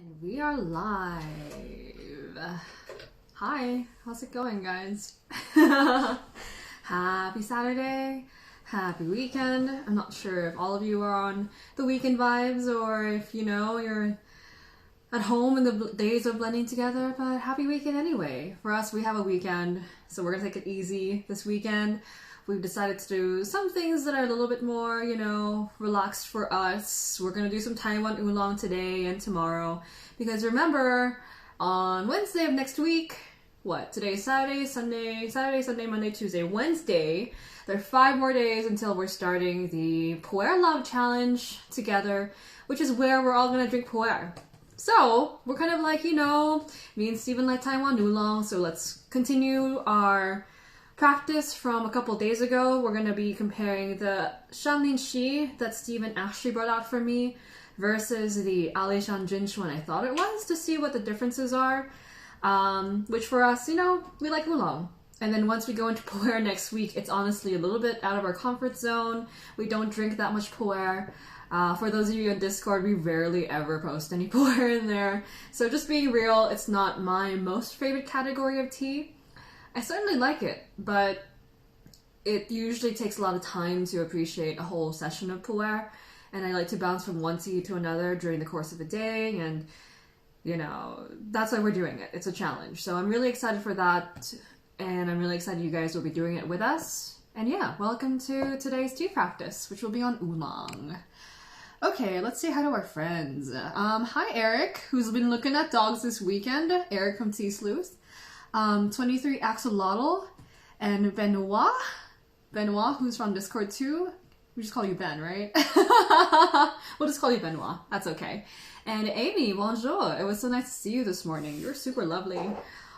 And we are live. Hi, how's it going, guys? Happy Saturday, happy weekend. I'm not sure if all of you are on the weekend vibes or if you're at home in the days of blending together, but happy weekend anyway. For us, we have a weekend, so we're gonna take it easy this weekend. We've decided to do some things that are a little bit more, relaxed for us. We're going to do some Taiwan oolong today and tomorrow. Because remember, on Wednesday of next week, today's Saturday, Sunday, Monday, Tuesday, Wednesday, there are 5 more days until we're starting the Pu'er Love Challenge together, which is where we're all going to drink pu'er. So, we're kind of like, me and Steven like Taiwan oolong, so let's continue our practice from a couple days ago. We're going to be comparing the Shanlin Shi that Steven actually brought out for me versus the Alishan Jinchuan I thought it was, to see what the differences are. Which for us, we like oolong. And then once we go into pu'er next week, it's honestly a little bit out of our comfort zone. We don't drink that much pu'er. For those of you on Discord, we rarely ever post any pu'er in there. So just being real, it's not my most favorite category of tea. I certainly like it, but it usually takes a lot of time to appreciate a whole session of pu'er, and I like to bounce from one tea to another during the course of a day, and that's why we're doing it. It's a challenge. So I'm really excited for that, and I'm really excited you guys will be doing it with us. And yeah, welcome to today's tea practice, which will be on oolong. Okay, let's say hi to our friends. Hi Eric, who's been looking at dogs this weekend. Eric from Tea Sleuth. 23 Axolotl, and Benoit, who's from Discord too. We just call you Ben, right? We'll just call you Benoit. That's okay. And Amy, bonjour. It was so nice to see you this morning. You were super lovely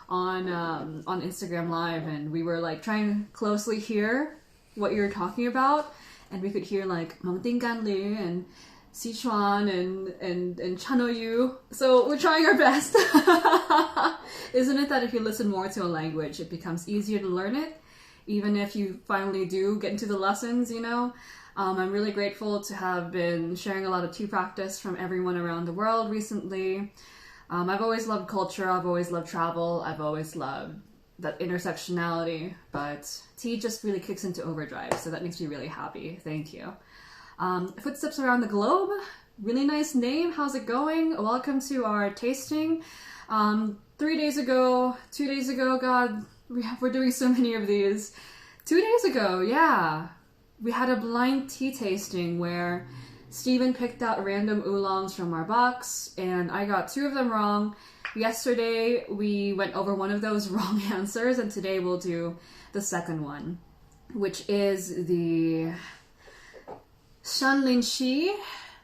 on Instagram Live, and we were like trying to closely hear what you were talking about, and we could hear like Mong Ting Gan Li and Sichuan and Chanoyu. So we're trying our best. Isn't it that if you listen more to a language, it becomes easier to learn it? Even if you finally do get into the lessons, I'm really grateful to have been sharing a lot of tea practice from everyone around the world recently. I've always loved culture, I've always loved travel, I've always loved that intersectionality, but tea just really kicks into overdrive, so that makes me really happy. Thank you. Footsteps Around the Globe, really nice name. How's it going? Welcome to our tasting. 2 days ago, God, we're doing so many of these. 2 days ago, yeah, we had a blind tea tasting where Steven picked out random oolongs from our box, and I got 2 of them wrong. Yesterday, we went over one of those wrong answers, and today we'll do the second one, which is the Shanlin Shi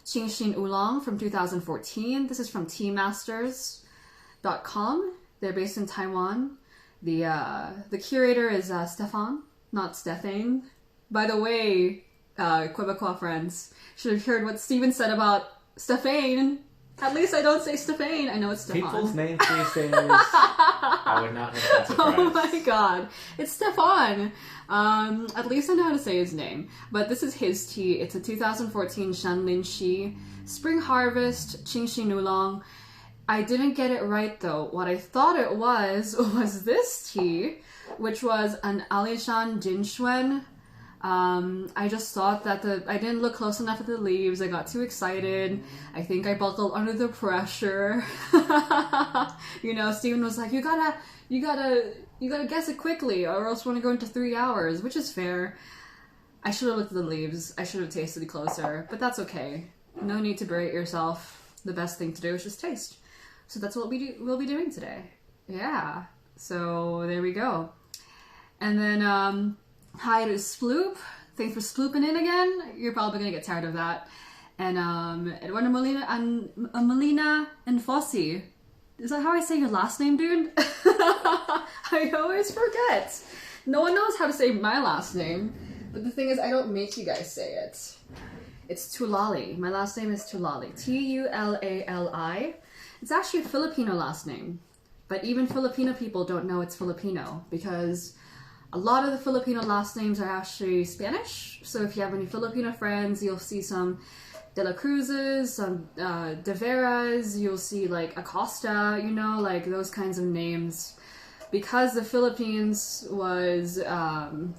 Qingxin Oolong from 2014. This is from teamasters.com. They're based in Taiwan. The curator is Stefan, not Stefan. By the way, Quebecois friends should have heard what Steven said about Stefan. At least I don't say Stefan. I know it's Stefan. People's name things. I would not have been surprised. Oh my god. It's Stefan. At least I know how to say his name. But this is his tea. It's a 2014 Shanlin Shi Spring Harvest Qingxin Oolong. I didn't get it right though. What I thought it was this tea, which was an Alishan Jinchuan. I just thought that I didn't look close enough at the leaves. I got too excited. I think I buckled under the pressure. Steven was like, you gotta guess it quickly or else we're gonna go into 3 hours, which is fair. I should have looked at the leaves. I should have tasted closer, but that's okay. No need to berate yourself. The best thing to do is just taste. So that's what we'll be doing today. Yeah. So there we go. And then, hi to Sploop. Thanks for splooping in again. You're probably gonna get tired of that. And Eduardo Molina and Fossi. Is that how I say your last name, dude? I always forget. No one knows how to say my last name. But the thing is, I don't make you guys say it. It's Tulali. My last name is Tulali. Tulali. It's actually a Filipino last name. But even Filipino people don't know it's Filipino because a lot of the Filipino last names are actually Spanish. So if you have any Filipino friends, you'll see some De La Cruzes, De Veras, you'll see like Acosta, you know, like those kinds of names. Because the Philippines was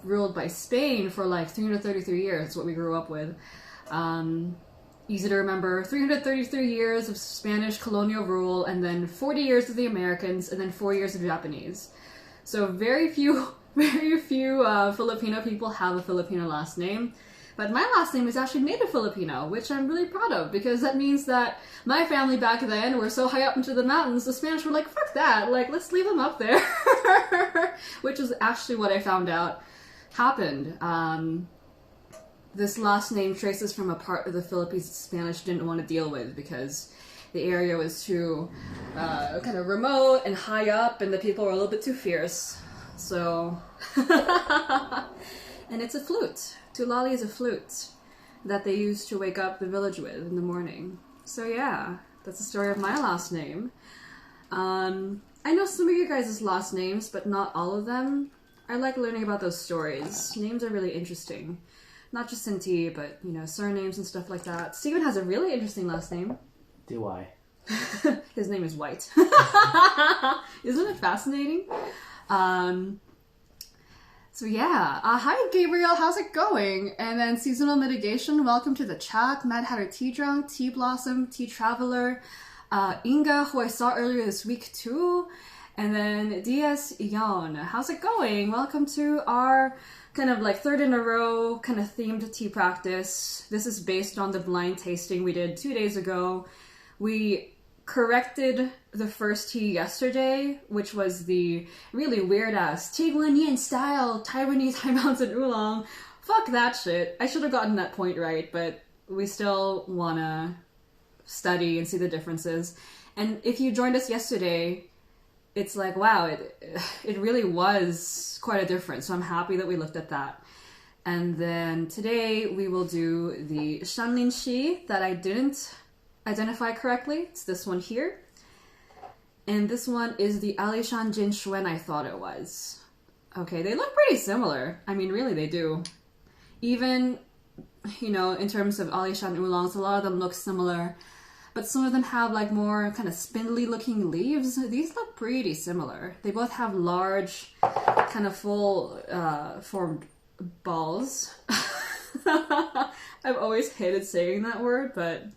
ruled by Spain for like 333 years, that's what we grew up with. Easy to remember, 333 years of Spanish colonial rule, and then 40 years of the Americans, and then 4 years of Japanese. So very few Filipino people have a Filipino last name. But my last name is actually native Filipino, which I'm really proud of, because that means that my family back then were so high up into the mountains, the Spanish were like, fuck that, like, let's leave them up there. Which is actually what I found out happened. This last name traces from a part of the Philippines the Spanish didn't want to deal with, because the area was too kind of remote and high up, and the people were a little bit too fierce. So... And it's a flute. Tulali is a flute that they used to wake up the village with in the morning. So yeah, that's the story of my last name. I know some of you guys' last names, but not all of them. I like learning about those stories. Names are really interesting. Not just in tea, but, you know, surnames and stuff like that. Steven has a really interesting last name. Do I? His name is White. Isn't it fascinating? So yeah, hi Gabriel, how's it going? And then Seasonal Mitigation, welcome to the chat. Mad Hatter Tea Drunk, Tea Blossom, Tea Traveler, Inga, who I saw earlier this week too. And then DS Ion, how's it going? Welcome to our kind of like third in a row kind of themed tea practice. This is based on the blind tasting we did 2 days ago. We corrected the first tea yesterday, which was the really weird-ass Taiwanese style Taiwanese high mountain oolong. Fuck that shit. I should have gotten that point right, but we still wanna study and see the differences. And if you joined us yesterday, it's like, wow, it really was quite a difference. So I'm happy that we looked at that. And then today we will do the Shanlin Shi that I didn't identify correctly. It's this one here. And this one is the Alishan Jin Shuen I thought it was. Okay, they look pretty similar. I mean, really, they do. Even, you know, in terms of Alishan oolongs, a lot of them look similar. But some of them have like more kind of spindly looking leaves. These look pretty similar. They both have large, kind of full formed balls. I've always hated saying that word, but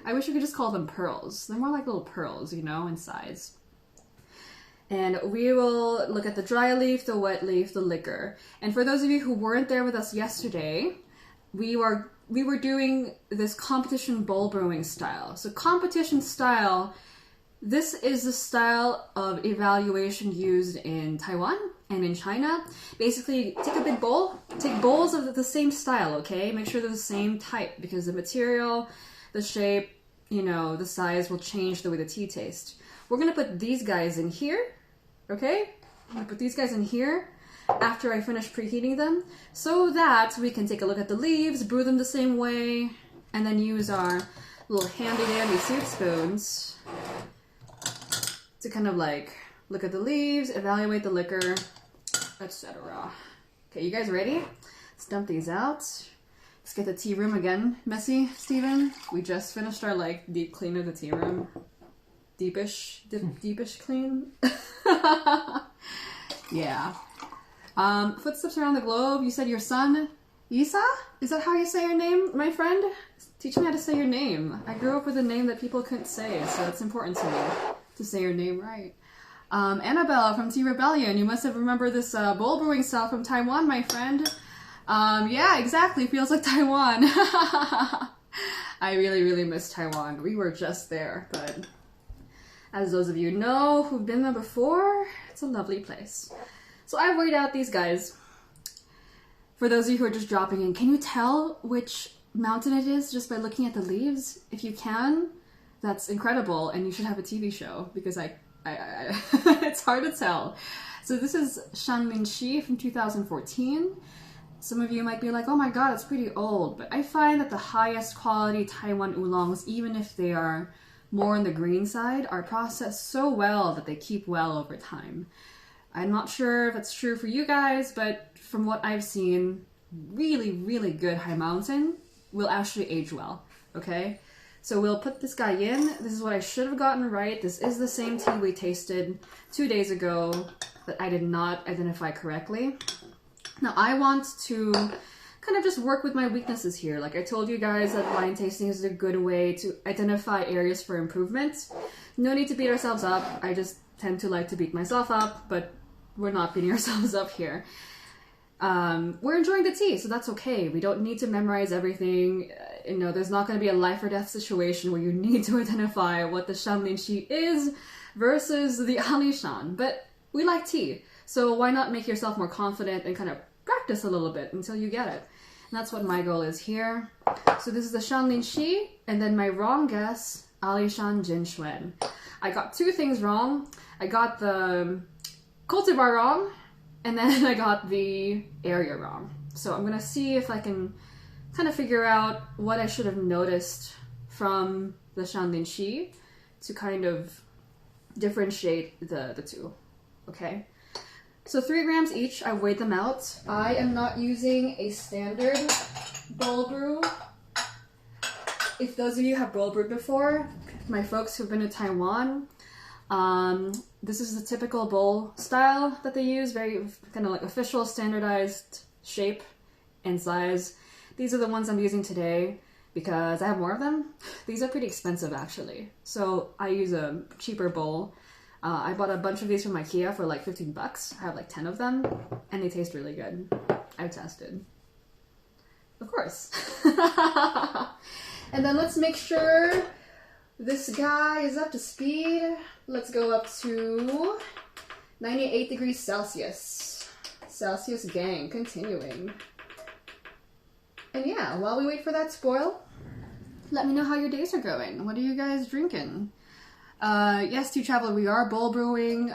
I wish we could just call them pearls. They're more like little pearls, you know, in size. And we will look at the dry leaf, the wet leaf, the liquor. And for those of you who weren't there with us yesterday, we were doing this competition bowl brewing style. So competition style, this is the style of evaluation used in Taiwan and in China. Basically, take a big bowl, take bowls of the same style, okay? Make sure they're the same type, because the material, the shape, you know, the size will change the way the tea tastes. We're gonna put these guys in here, okay? I'm gonna put these guys in here after I finish preheating them, so that we can take a look at the leaves, brew them the same way, and then use our little handy-dandy soup spoons to kind of like look at the leaves, evaluate the liquor, etc. Okay, you guys ready? Let's dump these out. Let's get the tea room again messy, Steven. We just finished our like deep clean of the tea room. Deepish clean. Yeah. Footsteps around the globe. You said your son, Isa? Is that how you say your name, my friend? Teach me how to say your name. I grew up with a name that people couldn't say, so it's important to me to say your name right. Annabella from Tea Rebellion. You must have remembered this bowl brewing style from Taiwan, my friend. Yeah, exactly. Feels like Taiwan. I really, really miss Taiwan. We were just there, but as those of you know who've been there before, it's a lovely place. So I've weighed out these guys. For those of you who are just dropping in, can you tell which mountain it is just by looking at the leaves? If you can, that's incredible, and you should have a TV show, because I it's hard to tell. So this is Shanlin Shi from 2014. Some of you might be like, oh my god, it's pretty old, but I find that the highest quality Taiwan oolongs, even if they are more on the green side, are processed so well that they keep well over time. I'm not sure if that's true for you guys, but from what I've seen, really, really good high mountain will actually age well. okay? So we'll put this guy in. This is what I should have gotten right. This is the same tea we tasted 2 days ago that I did not identify correctly. Now I want to kind of just work with my weaknesses here. Like I told you guys that blind tasting is a good way to identify areas for improvement. No need to beat ourselves up. I just tend to like to beat myself up, but we're not beating ourselves up here. We're enjoying the tea, so that's okay. We don't need to memorize everything. You know, there's not going to be a life or death situation where you need to identify what the Shanlin is versus the Alishan. But we like tea, so why not make yourself more confident and kind of practice a little bit until you get it. And that's what my goal is here. So this is the Shanlin Shi, and then my wrong guess, Alishan Jinxuan. I got 2 things wrong. I got the cultivar wrong, and then I got the area wrong. So I'm gonna see if I can kind of figure out what I should have noticed from the Shanlin Shi to kind of differentiate the two, okay? So 3 grams each, I weighed them out. I am not using a standard bowl brew. If those of you have bowl brewed before, my folks who've been to Taiwan, this is the typical bowl style that they use, very kind of like official standardized shape and size. These are the ones I'm using today because I have more of them. These are pretty expensive actually. So I use a cheaper bowl. I bought a bunch of these from IKEA for like 15 bucks. I have like 10 of them and they taste really good. I've tested. Of course. And then let's make sure this guy is up to speed. Let's go up to 98 degrees Celsius. Celsius gang, continuing. And yeah, while we wait for that to boil, let me know how your days are going. What are you guys drinking? Yes, Tea Traveler, we are bowl brewing.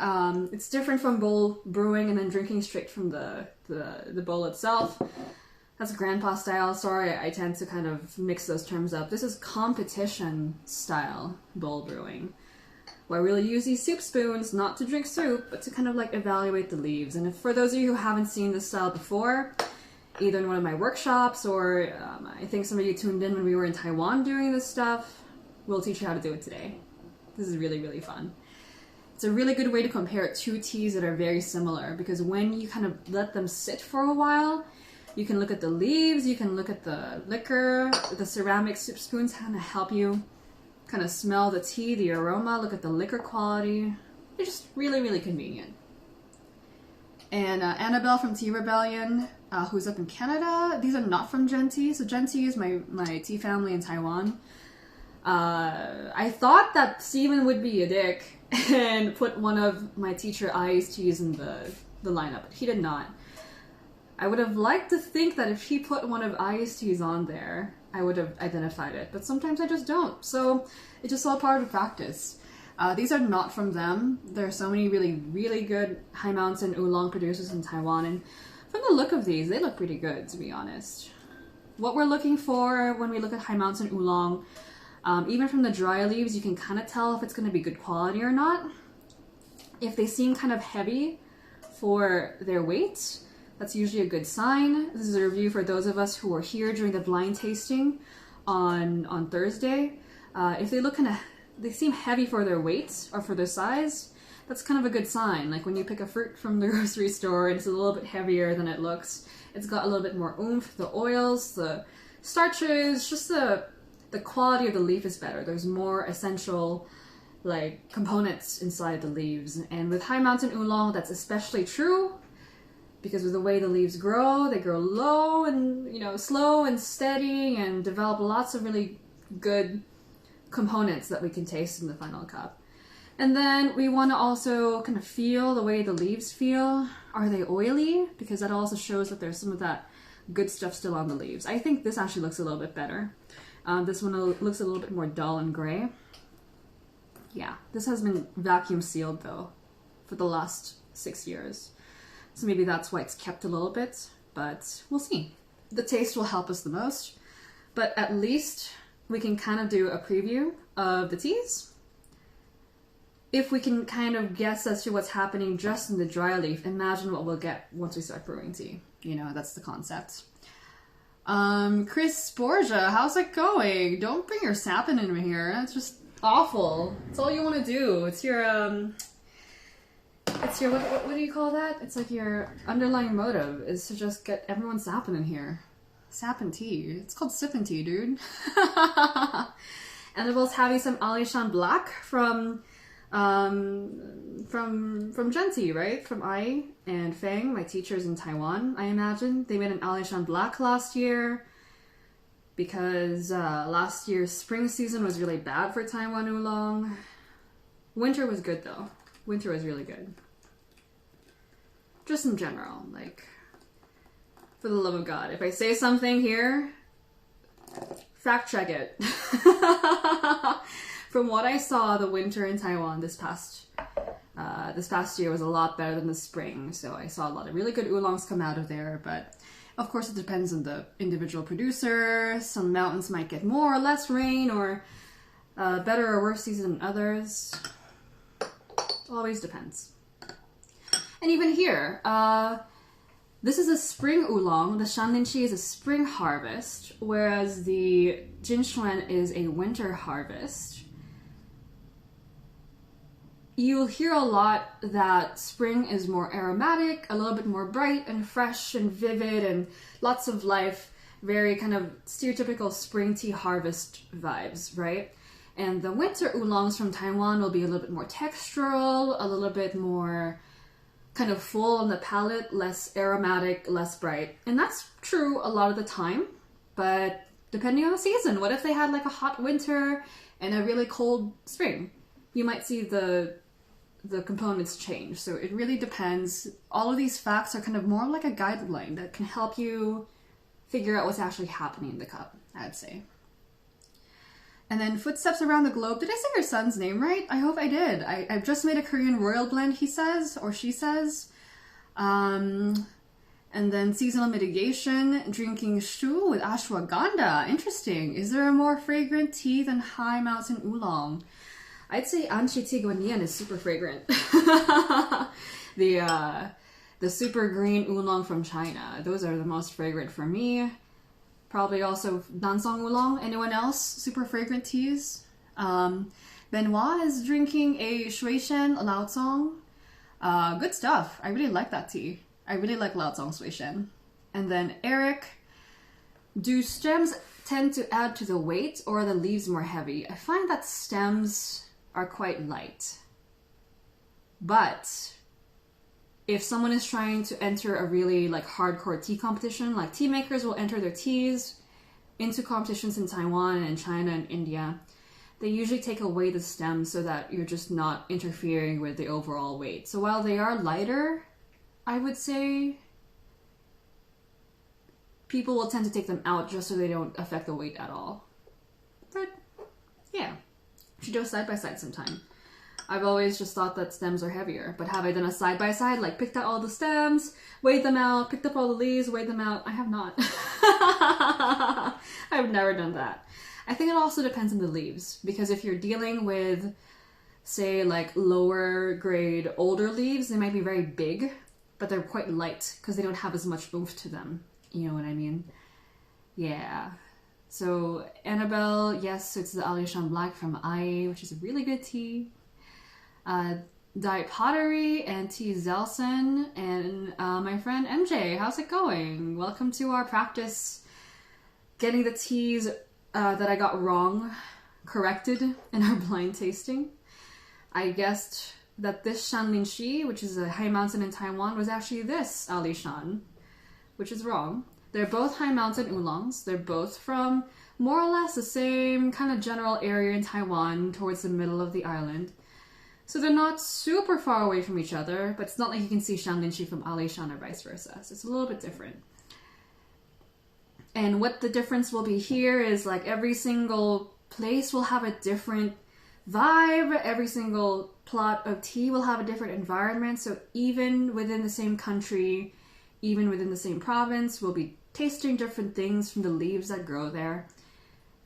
It's different from bowl brewing and then drinking straight from the bowl itself. That's grandpa style. Sorry, I tend to kind of mix those terms up. This is competition style bowl brewing, where I really use these soup spoons not to drink soup, but to kind of like evaluate the leaves. And if, for those of you who haven't seen this style before, either in one of my workshops or I think some of you tuned in when we were in Taiwan doing this stuff, we'll teach you how to do it today. This is really, really fun. It's a really good way to compare 2 teas that are very similar, because when you kind of let them sit for a while, you can look at the leaves, you can look at the liquor, the ceramic soup spoons kind of help you kind of smell the tea, the aroma, look at the liquor quality. It's just really, really convenient. And Annabelle from Tea Rebellion, who's up in Canada, these are not from Gen Tea. So Gen Tea is my tea family in Taiwan. I thought that Steven would be a dick and put one of my teacher Ai's teas in the lineup, but he did not. I would have liked to think that if he put one of Ai's teas on there, I would have identified it, but sometimes I just don't. So it's just all part of practice. These are not from them. There are so many really, really good high mountain oolong producers in Taiwan, and from the look of these, they look pretty good, to be honest. What we're looking for when we look at high mountain oolong, even from the dry leaves, you can kind of tell if it's going to be good quality or not. If they seem kind of heavy for their weight, that's usually a good sign. This is a review for those of us who were here during the blind tasting on Thursday. If they look kind of, they seem heavy for their weight or for their size, that's kind of a good sign. Like when you pick a fruit from the grocery store and it's a little bit heavier than it looks, it's got a little bit more oomph, the oils, the starches, just the quality of the leaf is better. There's more essential like components inside the leaves. And with high mountain oolong, that's especially true, because of the way the leaves grow, they grow low and, you know, slow and steady and develop lots of really good components that we can taste in the final cup. And then we want to also kind of feel the way the leaves feel. Are they oily? Because that also shows that there's some of that good stuff still on the leaves. I think this actually looks a little bit better. This one looks a little bit more dull and gray. Yeah, this has been vacuum sealed though for the last 6 years. So maybe that's why it's kept a little bit, but we'll see. The taste will help us the most, but at least we can kind of do a preview of the teas. If we can kind of guess as to what's happening just in the dry leaf, imagine what we'll get once we start brewing tea. You know, that's the concept. Chris Borgia, how's it going? Don't bring your sapping in here. That's just awful. It's all you want to do. It's your what do you call that? It's like your underlying motive is to just get everyone sapping in here. Sapping tea. It's called sipping tea, dude. Annabelle's having some Alishan Black from Genti, right? From Ai and Fang, my teachers in Taiwan, I imagine. They made an Alishan Black last year because last year's spring season was really bad for Taiwan oolong. Winter was good though. Winter was really good. Just in general, like, for the love of God, if I say something here, fact check it. From what I saw, the winter in Taiwan this past year was a lot better than the spring. So I saw a lot of really good oolongs come out of there. But of course, it depends on the individual producer. Some mountains might get more or less rain, or better or worse season than others. It always depends. And even here, this is a spring oolong. The Shanlinchi is a spring harvest, whereas the Jinshuan is a winter harvest. You'll hear a lot that spring is more aromatic, a little bit more bright and fresh and vivid and lots of life, very kind of stereotypical spring tea harvest vibes, right? And the winter oolongs from Taiwan will be a little bit more textural, a little bit more kind of full on the palate, less aromatic, less bright. And that's true a lot of the time, but depending on the season, what if they had like a hot winter and a really cold spring? You might see the components change. So it really depends. All of these facts are kind of more like a guideline that can help you figure out what's actually happening in the cup, I'd say. And then Footsteps Around the Globe. Did I say your son's name right? I hope I did. I've just made a Korean royal blend, he says, or she says. And then Seasonal Mitigation, drinking shu with ashwagandha. Interesting. Is there a more fragrant tea than High Mountain Oolong? I'd say Anchi Tiguanian is super fragrant. The super green oolong from China. Those are the most fragrant for me. Probably also Dansong Oolong. Anyone else? Super fragrant teas. Benoit is drinking a Shuishan Laozong. Good stuff. I really like that tea. I really like Laozong Shuishan. And then Eric, do stems tend to add to the weight or are the leaves more heavy? I find that stems are quite light. But if someone is trying to enter a really like hardcore tea competition, like tea makers will enter their teas into competitions in Taiwan and China and India, they usually take away the stems so that you're just not interfering with the overall weight. So while they are lighter, I would say people will tend to take them out just so they don't affect the weight at all. But yeah, you should do a side-by-side sometime. I've always just thought that stems are heavier, but have I done a side-by-side, like picked out all the stems, weighed them out, picked up all the leaves, weighed them out? I have not. I've never done that. I think it also depends on the leaves, because if you're dealing with, say, like lower grade older leaves, they might be very big, but they're quite light because they don't have as much oomph to them. You know what I mean? Yeah. So Annabelle, yes, it's the Alishan Black from Ai, which is a really good tea. Diet Pottery and T. Zelson and my friend MJ. How's it going? Welcome to our practice getting the teas that I got wrong corrected in our blind tasting. I guessed that this Shanlinshi, which is a high mountain in Taiwan, was actually this Alishan, which is wrong. They're both high mountain oolongs. They're both from more or less the same kind of general area in Taiwan towards the middle of the island. So they're not super far away from each other, but it's not like you can see Shanlinshi from Alishan or vice versa. So it's a little bit different. And what the difference will be here is like every single place will have a different vibe. Every single plot of tea will have a different environment. So even within the same country, even within the same province, we'll be tasting different things from the leaves that grow there.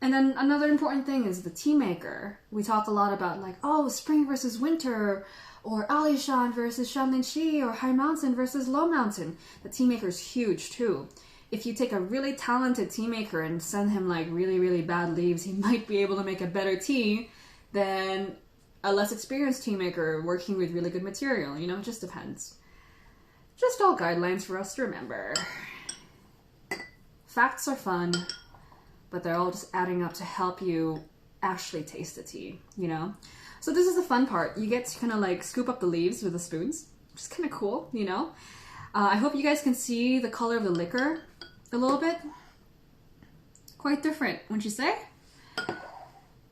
And then another important thing is the tea maker. We talk a lot about like, oh, spring versus winter, or Alishan versus Shanlinshi, or high mountain versus low mountain. The tea maker is huge too. if you take a really talented tea maker and send him like really, really bad leaves, he might be able to make a better tea than a less experienced tea maker working with really good material. You know, it just depends. Just all guidelines for us to remember. Facts are fun, but they're all just adding up to help you actually taste the tea, you know? So this is the fun part. You get to kind of like scoop up the leaves with the spoons, which is kind of cool, you know? I hope you guys can see the color of the liquor a little bit. Quite different, wouldn't you say?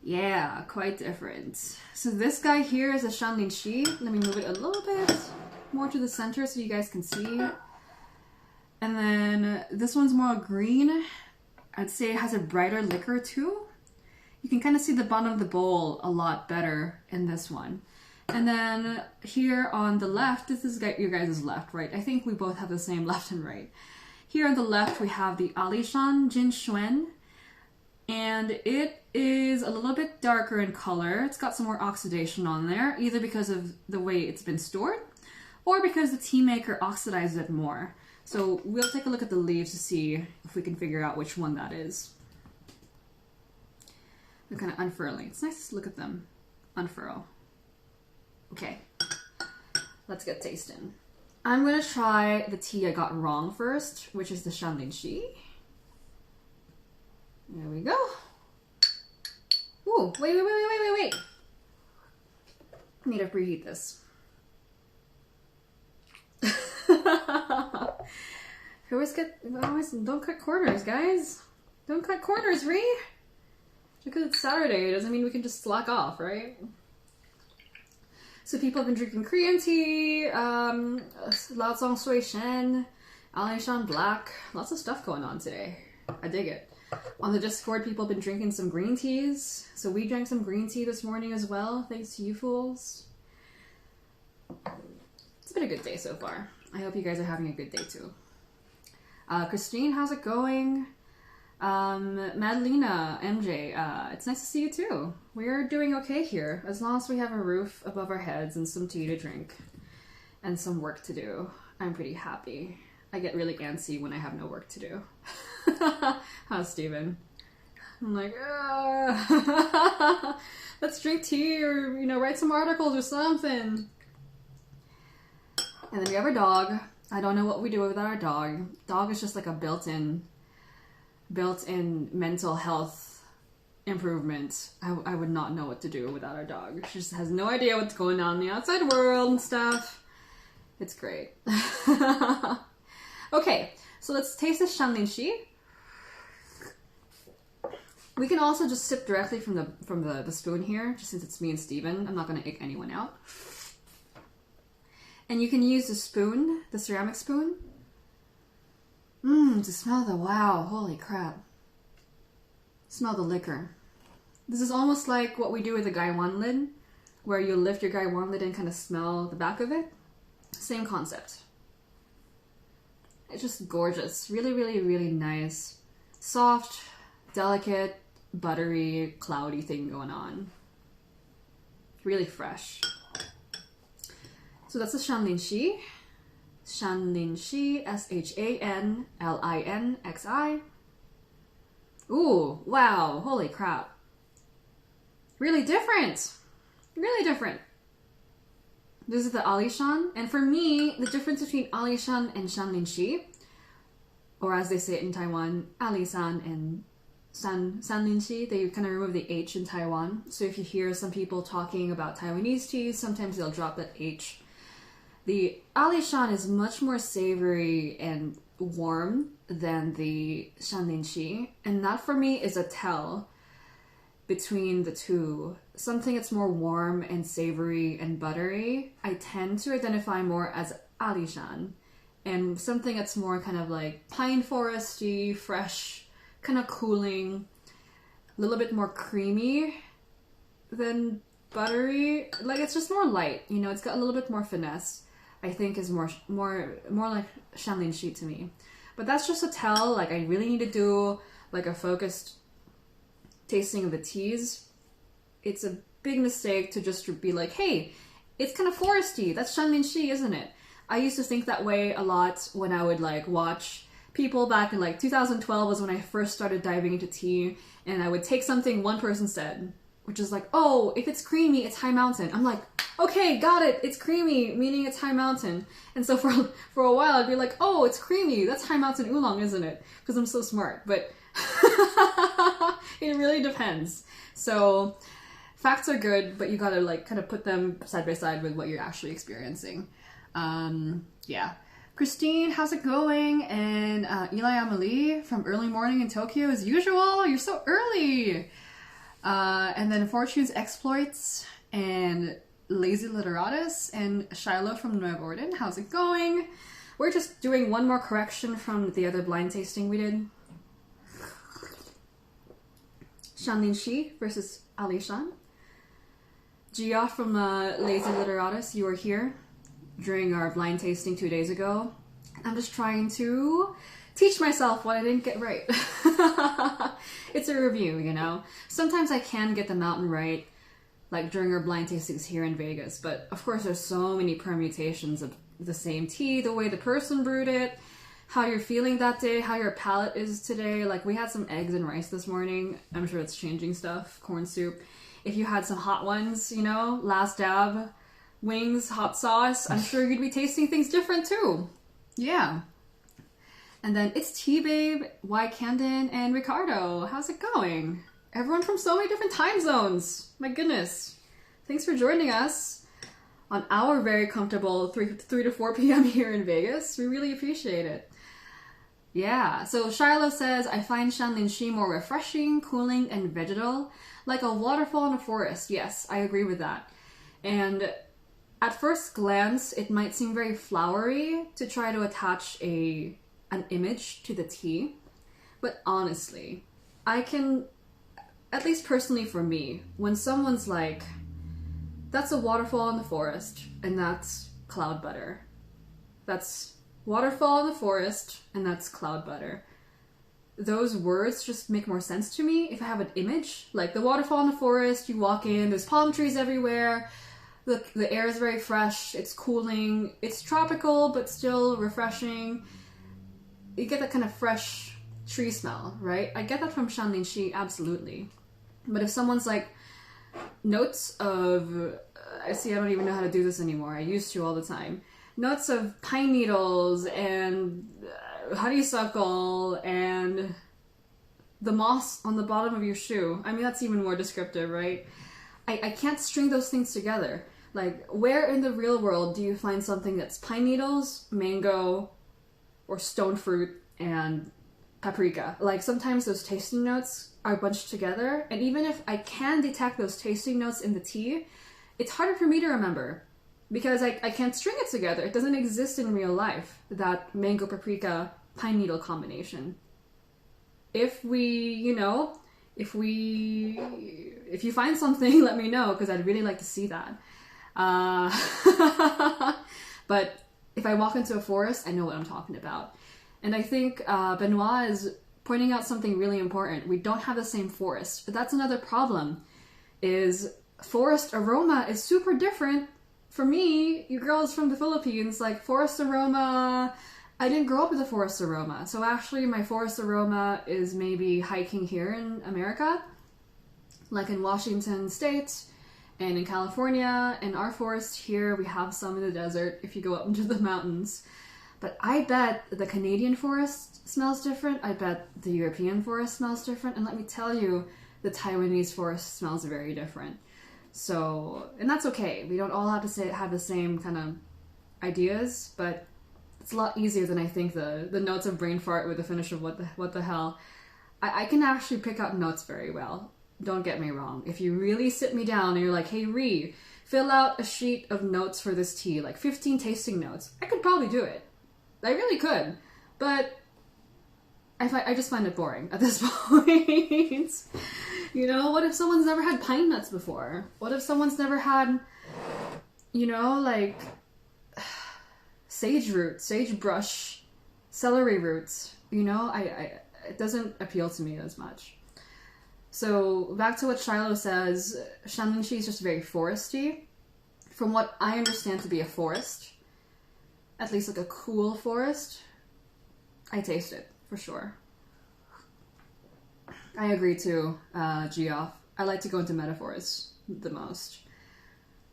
Yeah, quite different. So this guy here is a Shanlin Shi. Let me move it a little bit more to the center so you guys can see. And then this one's more green. I'd say it has a brighter liquor too. You can kind of see the bottom of the bowl a lot better in this one. And then here on the left, this is your guys' left, right? I think we both have the same left and right. Here on the left, we have the Alishan Jin Shuen. And it is a little bit darker in color. It's got some more oxidation on there, either because of the way it's been stored or because the tea maker oxidized it more. So we'll take a look at the leaves to see if we can figure out which one that is. They're kind of unfurling. It's nice to look at them unfurl. Okay, let's get tasting. I'm gonna try the tea I got wrong first, which is the Shanlin Shi. There we go. Ooh, wait. I need to preheat this. Don't cut corners, guys. Don't cut corners, Ree. Because it's Saturday doesn't mean we can just slack off, right? So people have been drinking Korean tea, Lao Zong Sui Shen, Alishan Black, lots of stuff going on today. I dig it. On the Discord, people have been drinking some green teas. So we drank some green tea this morning as well, thanks to you fools. It's been a good day so far. I hope you guys are having a good day too. Christine, how's it going? Madalena, MJ, it's nice to see you too. We're doing okay here, as long as we have a roof above our heads and some tea to drink and some work to do. I'm pretty happy. I get really antsy when I have no work to do. How's Steven? I'm like, let's drink tea or, you know, write some articles or something. And then we have our dog. I don't know what we do without our dog. Dog is just like a built-in mental health improvement. I would not know what to do without our dog. She just has no idea what's going on in the outside world and stuff. It's great. Okay, so let's taste this Shanlin Shi. We can also just sip directly from the spoon here, just since it's me and Steven. I'm not going to ick anyone out. And you can use the spoon, the ceramic spoon. To smell the, wow, holy crap. Smell the liquor. This is almost like what we do with the Gaiwan lid, where you lift your Gaiwan lid and kind of smell the back of it. Same concept. It's just gorgeous. Really, really, really nice. Soft, delicate, buttery, cloudy thing going on. Really fresh. So that's the Shanlin Shi. Shanlin Shi, SHANLINXI. Ooh, wow, holy crap. Really different. Really different. This is the Alishan, and for me, the difference between Alishan and Shanlin Shi, or as they say it in Taiwan, Alisan and Sanlin Shi, they kind of remove the H in Taiwan. So if you hear some people talking about Taiwanese teas, sometimes they'll drop that H. The Alishan is much more savory and warm than the Shanlin Shi, and that for me is a tell between the two. Something that's more warm and savory and buttery, I tend to identify more as Alishan, and something that's more kind of like pine foresty, fresh, kind of cooling, a little bit more creamy than buttery. Like, it's just more light, you know, it's got a little bit more finesse. I think is more like Shanlin Shi to me. But that's just a tell. Like, I really need to do like a focused tasting of the teas. It's a big mistake to just be like, hey, it's kind of foresty. That's Shanlin Shi, isn't it? I used to think that way a lot when I would like watch people back in like 2012 was when I first started diving into tea, and I would take something one person said, which is like, oh, if it's creamy, it's high mountain. I'm like, okay, got it, it's creamy, meaning it's high mountain. And so for a while I'd be like, oh, it's creamy, that's high mountain oolong, isn't it? Because I'm so smart. But it really depends. So facts are good, but you gotta like kind of put them side by side with what you're actually experiencing. Yeah. Christine, how's it going? And Eli Amelie from early morning in Tokyo as usual. You're so early. And then Fortune's Exploits and Lazy Literatus and Shiloh from Nuevo Orden. How's it going? We're just doing one more correction from the other blind tasting we did. Shanlin Shi versus Ali Shan. Gia from Lazy Literatus, you were here during our blind tasting 2 days ago. I'm just trying to teach myself what I didn't get right. It's a review, you know? Sometimes I can get the mountain right, like during our blind tastings here in Vegas, but of course there's so many permutations of the same tea, the way the person brewed it, how you're feeling that day, how your palate is today. Like we had some eggs and rice this morning. I'm sure it's changing stuff. Corn soup. If you had some hot ones, you know, last dab, wings, hot sauce, I'm sure you'd be tasting things different too. Yeah. And then it's Tea Babe, Y Camden, and Ricardo. How's it going? Everyone from so many different time zones. My goodness. Thanks for joining us on our very comfortable 3 to 4 p.m. here in Vegas. We really appreciate it. Yeah, so Shiloh says, I find Shanlin Shi more refreshing, cooling, and vegetal, like a waterfall in a forest. Yes, I agree with that. And at first glance, it might seem very flowery to try to attach an image to the tea. But honestly, I can, at least personally for me, when someone's like, that's a waterfall in the forest, and that's cloud butter. That's waterfall in the forest, and that's cloud butter. Those words just make more sense to me if I have an image. Like the waterfall in the forest, you walk in, there's palm trees everywhere, the air is very fresh, it's cooling, it's tropical, but still refreshing. You get that kind of fresh tree smell, right? I get that from Shanlin Shi, absolutely. But if someone's like, notes of, I don't even know how to do this anymore, I used to all the time, notes of pine needles and honeysuckle and the moss on the bottom of your shoe. I mean, that's even more descriptive, right? I can't string those things together. Like, where in the real world do you find something that's pine needles, mango, or stone fruit, and paprika? Like, sometimes those tasting notes are bunched together, and even if I can detect those tasting notes in the tea, it's harder for me to remember because I can't string it together. It doesn't exist in real life, that mango, paprika, pine needle combination. If you find something, let me know, because I'd really like to see that. But if I walk into a forest, I know what I'm talking about. And I think Benoit is pointing out something really important. We don't have the same forest, but that's another problem, is forest aroma is super different. For me, you girls from the Philippines, like forest aroma, I didn't grow up with a forest aroma. So actually my forest aroma is maybe hiking here in America, like in Washington State and in California. And our forest here, we have some in the desert if you go up into the mountains. But I bet the Canadian forest smells different. I bet the European forest smells different. And let me tell you, the Taiwanese forest smells very different. So, and that's okay. We don't all have to have the same kind of ideas, but it's a lot easier than I think the notes of brain fart with the finish of what the hell. I can actually pick up notes very well. Don't get me wrong. If you really sit me down and you're like, hey, Ree, fill out a sheet of notes for this tea, like 15 tasting notes, I could probably do it. I really could. But I just find it boring at this point. You know, what if someone's never had pine nuts before? What if someone's never had, you know, like sage roots, sagebrush, celery roots? You know, it doesn't appeal to me as much. So back to what Shiloh says, Shanlin Shi is just very foresty. From what I understand to be a forest, at least like a cool forest, I taste it, for sure. I agree too, Geoff. I like to go into metaphors the most.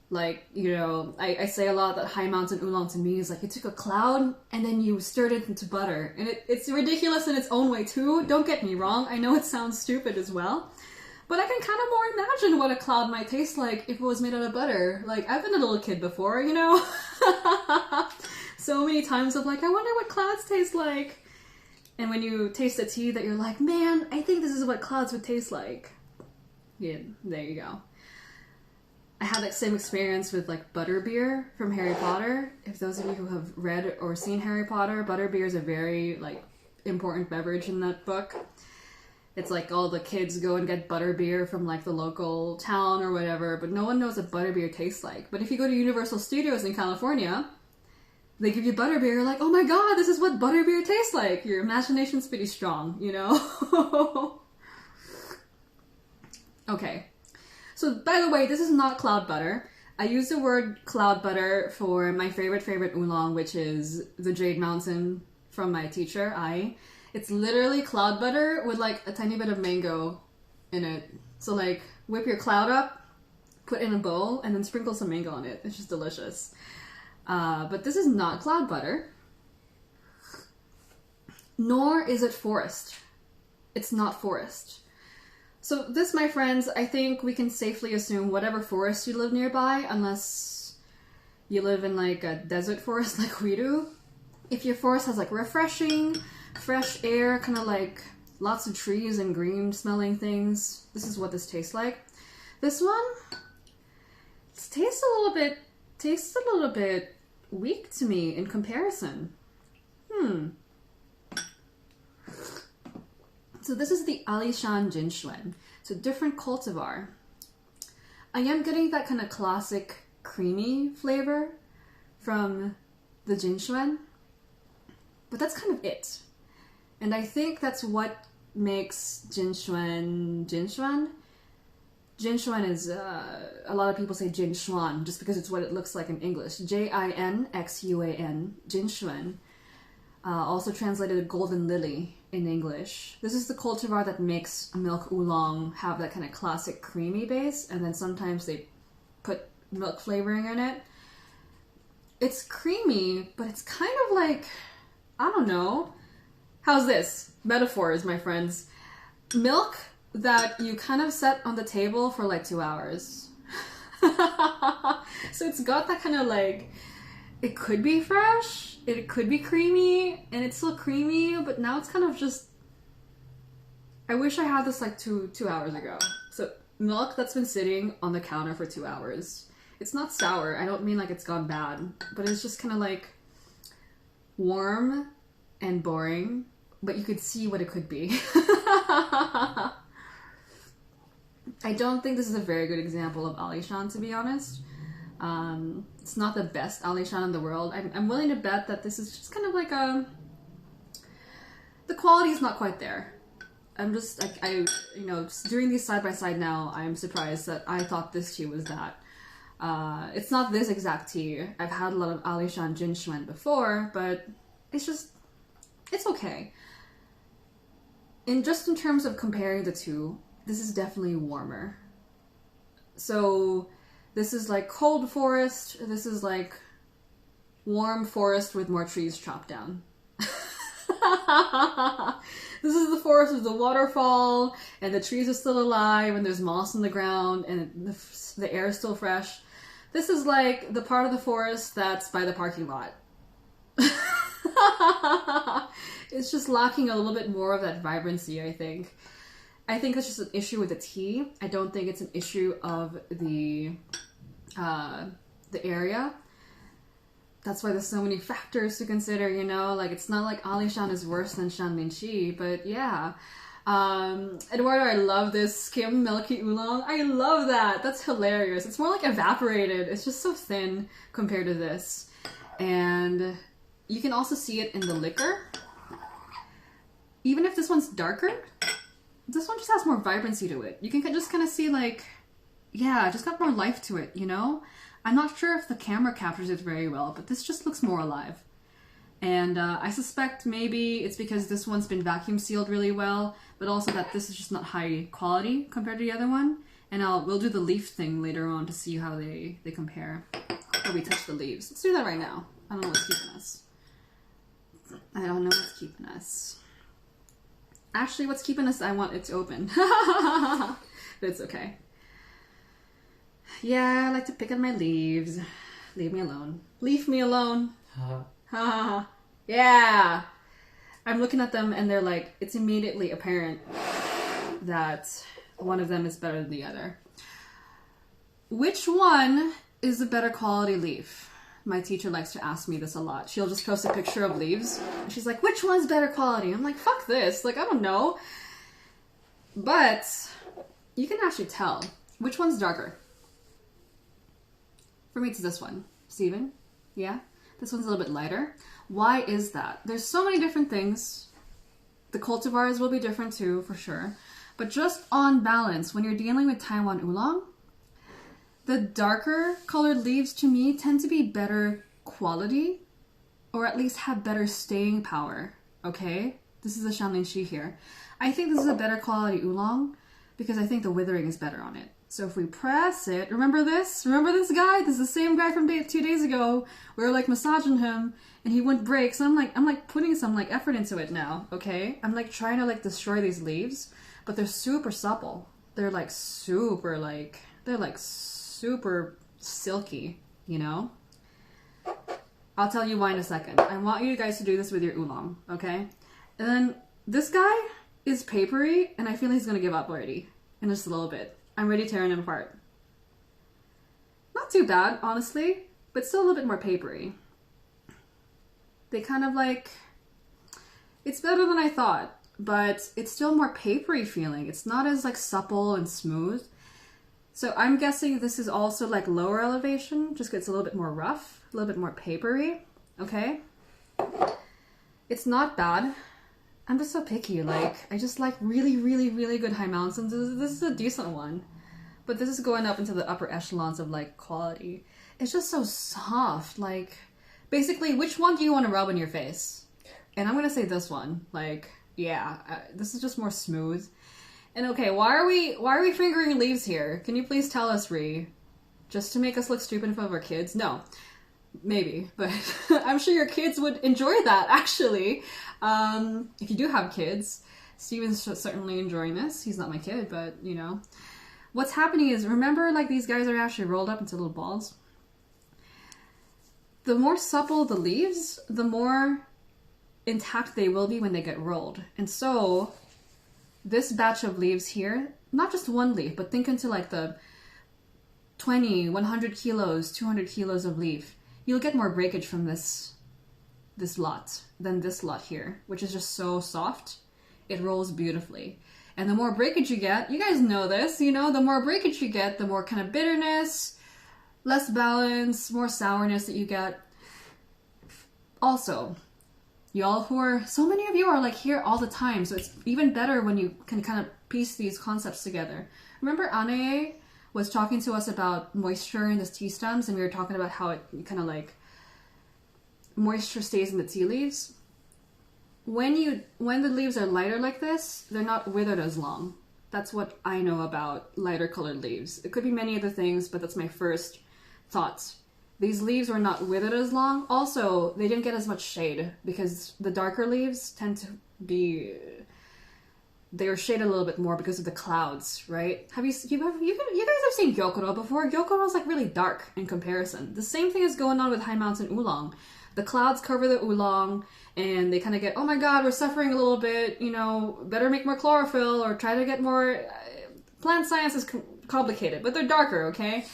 Like, you know, I say a lot that high mountain oolong to me is like you took a cloud and then you stirred it into butter. And it's ridiculous in its own way too. Don't get me wrong. I know it sounds stupid as well. But I can kind of more imagine what a cloud might taste like if it was made out of butter. Like, I've been a little kid before, you know? So many times of like, I wonder what clouds taste like. And when you taste the tea that you're like, man, I think this is what clouds would taste like. Yeah, there you go. I had that same experience with like butterbeer from Harry Potter. If those of you who have read or seen Harry Potter, butterbeer is a very like important beverage in that book. It's like all the kids go and get butterbeer from like the local town or whatever, but no one knows what butterbeer tastes like. But if you go to Universal Studios in California, they give you butterbeer, you're like, oh my god, this is what butterbeer tastes like. Your imagination's pretty strong, you know? Okay. So, by the way, this is not cloud butter. I use the word cloud butter for my favorite oolong, which is the Jade Mountain from my teacher, Ai. It's literally cloud butter with like a tiny bit of mango in it. So like, whip your cloud up, put in a bowl, and then sprinkle some mango on it. It's just delicious. But this is not cloud butter. Nor is it forest. It's not forest. So this, my friends, I think we can safely assume whatever forest you live nearby, unless you live in like a desert forest like we do. If your forest has like refreshing, fresh air, kind of like lots of trees and green smelling things, this is what this tastes like. This one tastes a little bit weak to me in comparison. So this is the Alishan Jinxuan. It's a different cultivar. I am getting that kind of classic creamy flavor from the Jinxuan, but that's kind of it. And I think that's what makes Jinxuan Jinxuan. Jinxuan is, a lot of people say Jinxuan just because it's what it looks like in English. Jinxuan, Jinxuan. Also translated golden lily in English. This is the cultivar that makes milk oolong have that kind of classic creamy base, and then sometimes they put milk flavoring in it. It's creamy, but it's kind of like, I don't know. How's this? Metaphors, my friends. Milk that you kind of set on the table for like 2 hours. So it's got that kind of like, it could be fresh, it could be creamy, and it's still creamy, but now it's kind of just, I wish I had this like two hours ago. So milk that's been sitting on the counter for 2 hours. It's not sour, I don't mean like it's gone bad, but it's just kind of like warm and boring, but you could see what it could be. I don't think this is a very good example of Alishan, to be honest. It's not the best Alishan in the world. I'm willing to bet that this is just kind of like the quality is not quite there. I'm just, you know, just doing these side by side now, I'm surprised that I thought this tea was that. It's not this exact tea. I've had a lot of Alishan Jinxuan before, but it's okay. In terms of comparing the two, this is definitely warmer. So this is like cold forest, this is like warm forest with more trees chopped down. This is the forest with the waterfall, and the trees are still alive, and there's moss on the ground, and the air is still fresh. This is like the part of the forest that's by the parking lot. It's just lacking a little bit more of that vibrancy, I think. I think that's just an issue with the tea. I don't think it's an issue of the area. That's why there's so many factors to consider, you know? Like, it's not like Alishan is worse than Shanminchi, but yeah. Eduardo, I love this skim milky oolong. I love that. That's hilarious. It's more like evaporated. It's just so thin compared to this. And you can also see it in the liquor. Even if this one's darker, this one just has more vibrancy to it. You can just kind of see like, yeah, just got more life to it, you know? I'm not sure if the camera captures it very well, but this just looks more alive. And I suspect maybe it's because this one's been vacuum sealed really well, but also that this is just not high quality compared to the other one. And we'll do the leaf thing later on to see how they compare. Or we touch the leaves. Let's do that right now. I don't know what's keeping us. I don't know what's keeping us. Actually, what's keeping us, I want it to open. But it's okay. Yeah, I like to pick at my leaves. Leave me alone. Leave me alone. Yeah. I'm looking at them and they're like, it's immediately apparent that one of them is better than the other. Which one is the better quality leaf? My teacher likes to ask me this a lot. She'll just post a picture of leaves and she's like, which one's better quality? I'm like, fuck this. Like, I don't know. But you can actually tell which one's darker. For me, it's this one. Steven? Yeah? This one's a little bit lighter. Why is that? There's so many different things. The cultivars will be different too, for sure. But just on balance, when you're dealing with Taiwan Oolong, the darker colored leaves to me tend to be better quality, or at least have better staying power, okay? This is a Shanlin-Shi here. I think this is a better quality Oolong because I think the withering is better on it. So if we press it, remember this? Remember this guy? This is the same guy from 2 days ago. We were like massaging him and he wouldn't break. So I'm like putting some like effort into it now, okay? I'm like trying to like destroy these leaves, but they're super supple. They're like super like, they're like super silky, you know? I'll tell you why in a second. I want you guys to do this with your Oolong, okay? And then this guy is papery and I feel he's gonna give up already in just a little bit. I'm ready tearing him apart. Not too bad, honestly, but still a little bit more papery. They kind of like, it's better than I thought, but it's still more papery feeling. It's not as like supple and smooth. So I'm guessing this is also like lower elevation, just gets a little bit more rough, a little bit more papery, okay? It's not bad. I'm just so picky, like, I just like really, really, really good high mountains. This is a decent one. But this is going up into the upper echelons of, like, quality. It's just so soft, like, basically, which one do you want to rub on your face? And I'm gonna say this one, like, yeah, this is just more smooth. And okay, why are we fingering leaves here? Can you please tell us, Ree? Just to make us look stupid in front of our kids? No. Maybe, but I'm sure your kids would enjoy that, actually. If you do have kids, Steven's certainly enjoying this. He's not my kid, but, you know. What's happening is, remember, like, these guys are actually rolled up into little balls? The more supple the leaves, the more intact they will be when they get rolled. And so, this batch of leaves here, not just one leaf, but think into, like, the 20, 100 kilos, 200 kilos of leaf. You'll get more breakage from this lot than this lot here, which is just so soft. It rolls beautifully. And the more breakage you get, you guys know this, you know, the more breakage you get, the more kind of bitterness, less balance, more sourness that you get. Also, y'all so many of you are like here all the time, so it's even better when you can kind of piece these concepts together. Remember Anae was talking to us about moisture in the tea stems, and we were talking about how it kind of like moisture stays in the tea leaves. When the leaves are lighter like this, they're not withered as long. That's what I know about lighter colored leaves. It could be many other things, but that's my first thoughts. These leaves were not withered as long. Also, they didn't get as much shade because the darker leaves tend to be, they were shaded a little bit more because of the clouds, right? You guys have seen Gyokuro before? Gyokuro is like really dark in comparison. The same thing is going on with High Mountain Oolong. The clouds cover the oolong and they kind of get, oh my god, we're suffering a little bit, you know, better make more chlorophyll or try to get more, plant science is complicated, but they're darker, okay?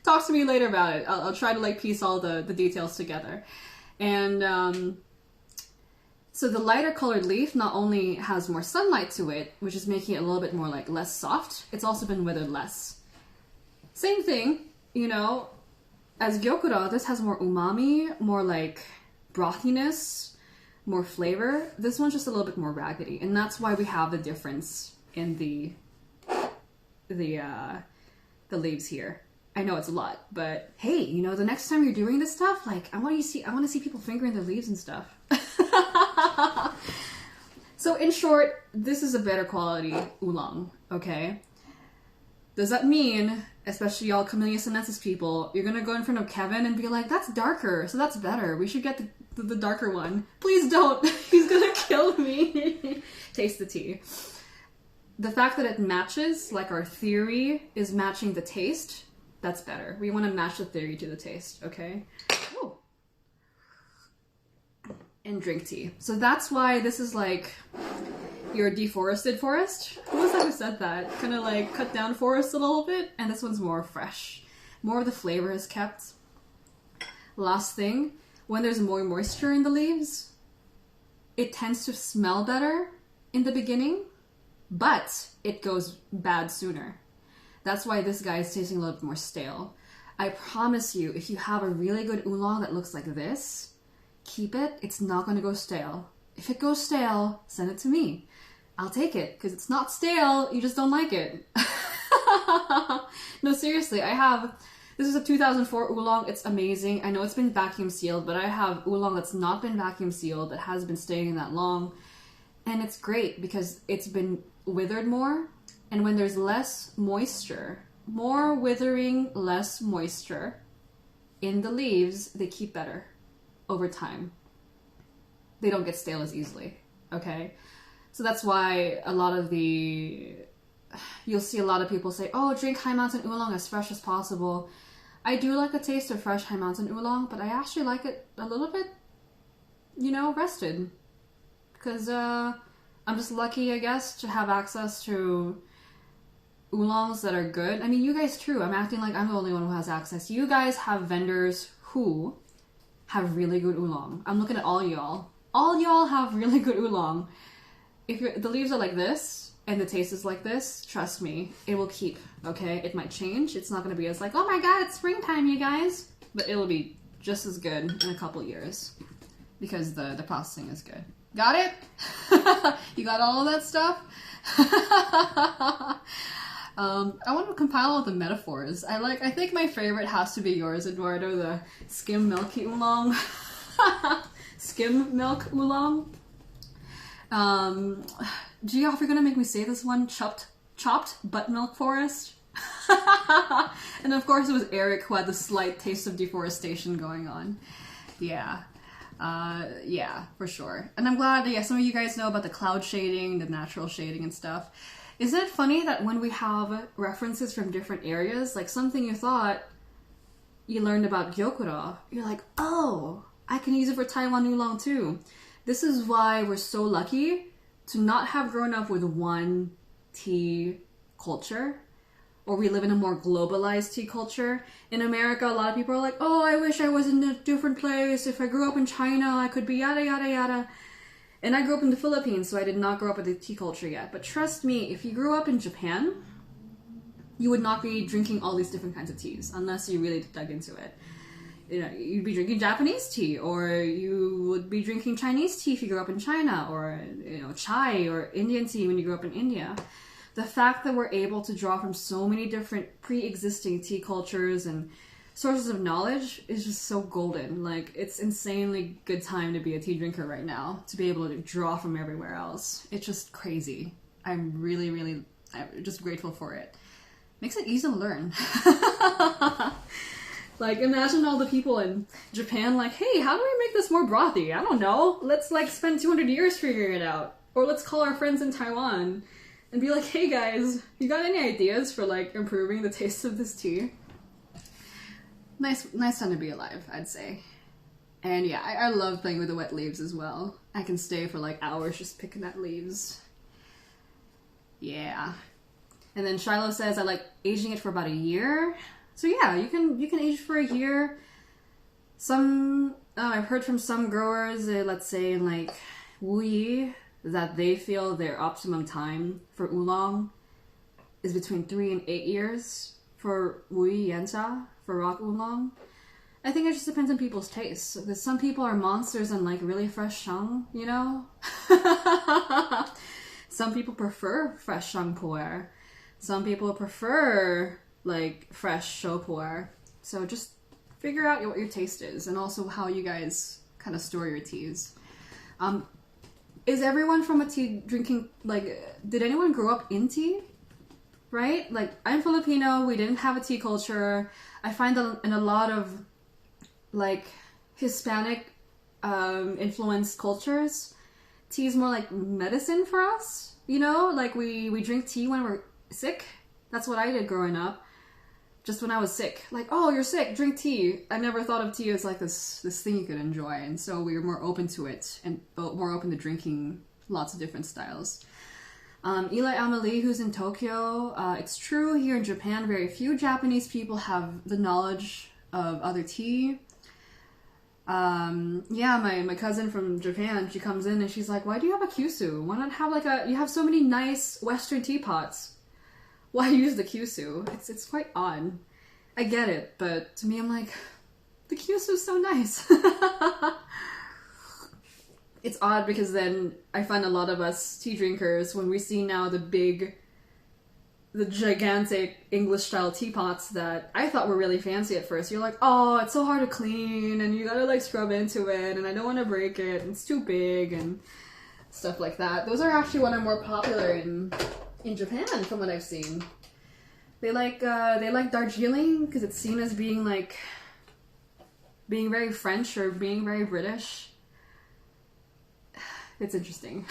Talk to me later about it. I'll try to like piece all the details together. And so the lighter colored leaf not only has more sunlight to it, which is making it a little bit more like less soft, it's also been withered less. Same thing, you know, as Gyokuro, this has more umami, more like brothiness, more flavor. This one's just a little bit more raggedy, and that's why we have the difference in the leaves here. I know it's a lot, but hey, you know, the next time you're doing this stuff, like, I want to see people fingering their leaves and stuff. So in short, this is a better quality oolong, okay? Does that mean, especially y'all Camellia sinensis people, you're gonna go in front of Kevin and be like, that's darker, so that's better. We should get the darker one. Please don't. He's gonna kill me. Taste the tea. The fact that it matches, like our theory is matching the taste, that's better. We want to match the theory to the taste, okay? Ooh. And drink tea. So that's why this is like your deforested forest. Who was that who said that? Kind of like cut down forest a little bit, and this one's more fresh. More of the flavor is kept. Last thing, when there's more moisture in the leaves, it tends to smell better in the beginning, but it goes bad sooner. That's why this guy is tasting a little bit more stale. I promise you, if you have a really good oolong that looks like this, keep it. It's not going to go stale. If it goes stale, send it to me. I'll take it, because it's not stale, you just don't like it. No, seriously, this is a 2004 oolong. It's amazing. I know it's been vacuum sealed, but I have oolong that's not been vacuum sealed, that has been staying that long. And it's great because it's been withered more. And when there's less moisture, more withering, less moisture in the leaves, they keep better over time. They don't get stale as easily, okay? So that's why you'll see a lot of people say, oh, drink High Mountain Oolong as fresh as possible. I do like the taste of fresh High Mountain Oolong, but I actually like it a little bit, you know, rested. Because I'm just lucky, I guess, to have access to oolongs that are good. I mean, you guys, true. I'm acting like I'm the only one who has access. You guys have vendors who have really good oolong. I'm looking at all y'all. All y'all have really good oolong. If the leaves are like this and the taste is like this, trust me, it will keep, okay? It might change. It's not going to be as like, oh my god, it's springtime, you guys. But it'll be just as good in a couple years because the processing is good. Got it? You got all of that stuff? I want to compile all the metaphors. I think my favorite has to be yours, Eduardo, the skim milky oolong. Skim milk oolong. Geoff, you're gonna make me say this one, chopped buttermilk forest. And of course it was Eric who had the slight taste of deforestation going on. Yeah. Yeah, for sure. And I'm glad that, yeah, some of you guys know about the cloud shading, the natural shading and stuff. Isn't it funny that when we have references from different areas, like something you thought you learned about gyokura, you're like, oh, I can use it for Taiwan oolong too. This is why we're so lucky to not have grown up with one tea culture, or we live in a more globalized tea culture. In America, a lot of people are like, oh, I wish I was in a different place. If I grew up in China, I could be yada, yada, yada. And I grew up in the Philippines, so I did not grow up with the tea culture yet. But trust me, if you grew up in Japan, you would not be drinking all these different kinds of teas unless you really dug into it. You know, you'd be drinking Japanese tea, or you would be drinking Chinese tea if you grew up in China, or, you know, chai or Indian tea when you grew up in India. The fact that we're able to draw from so many different pre-existing tea cultures and sources of knowledge is just so golden. Like, it's insanely good time to be a tea drinker right now, to be able to draw from everywhere else. It's just crazy. I'm really I'm just grateful for it. Makes it easy to learn. Like, imagine all the people in Japan like, hey, how do we make this more brothy? I don't know. Let's, like, spend 200 years figuring it out. Or let's call our friends in Taiwan and be like, hey guys, you got any ideas for, like, improving the taste of this tea? Nice time to be alive, I'd say. And yeah, I love playing with the wet leaves as well. I can stay for, like, hours just picking at leaves. Yeah. And then Shiloh says, I like aging it for about a year. So yeah, you can age for a year. I've heard from some growers, let's say in like Wuyi, that they feel their optimum time for oolong is between 3 and 8 years for Wuyi Yancha, for rock oolong. I think it just depends on people's tastes. Because some people are monsters and like really fresh shang, you know? Some people prefer fresh shang pu'er. Some people prefer like fresh show pu'er. So just figure out what your taste is and also how you guys kind of store your teas. Is everyone from a tea drinking, like, did anyone grow up in tea? Right? Like, I'm Filipino, we didn't have a tea culture. I find that in a lot of, like, Hispanic influenced cultures, tea is more like medicine for us, you know? Like, we drink tea when we're sick. That's what I did growing up. Just when I was sick. Like, oh, you're sick, drink tea. I never thought of tea as like this thing you could enjoy. And so we were more open to it and more open to drinking lots of different styles. Eli Amelie, who's in Tokyo, it's true here in Japan, very few Japanese people have the knowledge of other tea. Yeah, my cousin from Japan, she comes in and she's like, why do you have a kyusu? Why not have like you have so many nice Western teapots. Why use the kyusu? It's quite odd. I get it, but to me I'm like, the kyusu's so nice. It's odd because then I find a lot of us tea drinkers, when we see now the gigantic English-style teapots that I thought were really fancy at first, you're like, oh, it's so hard to clean, and you gotta like scrub into it, and I don't want to break it, and it's too big, and stuff like that. Those are actually one of more popular in Japan, from what I've seen. They like Darjeeling because it's seen as being like being very French or being very British. It's interesting.